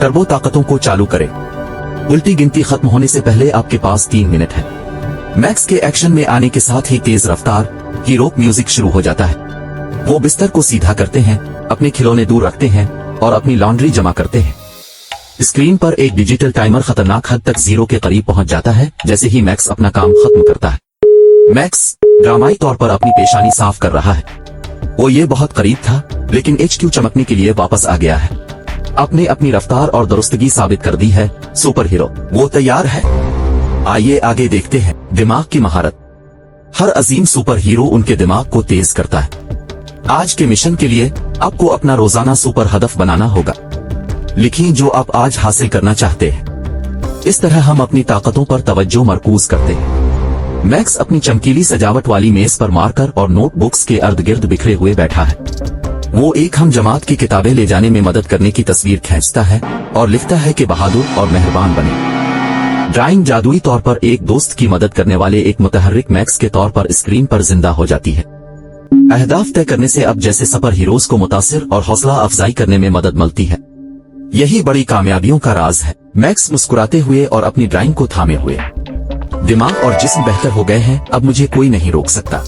Turbo ताकतों को चालू करें। उल्टी गिनती खत्म होने से पहले आपके पास 3 मिनट है। मैक्स के एक्शन में आने के साथ ही तेज रफ्तार हीरो म्यूजिक शुरू हो जाता है। वो बिस्तर को सीधा करते हैं, अपने खिलौने दूर रखते हैं और अपनी लॉन्ड्री जमा करते हैं। स्क्रीन पर एक डिजिटल टाइमर खतरनाक हद तक 0 के करीब पहुंच जाता है जैसे ही मैक्स अपना काम खत्म करता है। मैक्स ड्रामाई तौर पर अपनी पेशानी साफ कर रहा है। वो ये बहुत करीब था, लेकिन HQ चमकने के लिए वापस आ गया है। आपने अपनी रफ्तार और दुरुस्तगी साबित कर दी है सुपर हीरो। वो तैयार है। आइए आगे देखते हैं। दिमाग की महारत। हर अजीम सुपर हीरो उनके दिमाग को तेज करता है। आज के मिशन के लिए आपको अपना रोजाना सुपर हदफ बनाना होगा। लिखिए जो आप आज हासिल करना चाहते हैं। इस तरह हम अपनी ताकतों पर तवज्जो मरकूज करते हैं। मैक्स अपनी चमकीली सजावट वाली मेज पर मार्कर और नोटबुक्स के अर्द गिर्द बिखरे हुए बैठा है। वो एक हम जमात की किताबें ले जाने में मदद करने की तस्वीर खींचता है और लिखता है कि बहादुर और मेहरबान बने। ड्राइंग जादुई तौर पर एक दोस्त की मदद करने वाले एक मुतहर्रिक मैक्स के तौर पर स्क्रीन पर जिंदा हो जाती है। अहदाफ तय करने से अब जैसे सुपर हीरोज को मुतासिर और हौसला अफजाई करने में मदद मिलती है। यही बड़ी कामयाबियों का राज है। मैक्स मुस्कुराते हुए और अपनी ड्राइंग को थामे हुए। दिमाग और जिस्म बेहतर हो गए हैं, अब मुझे कोई नहीं रोक सकता।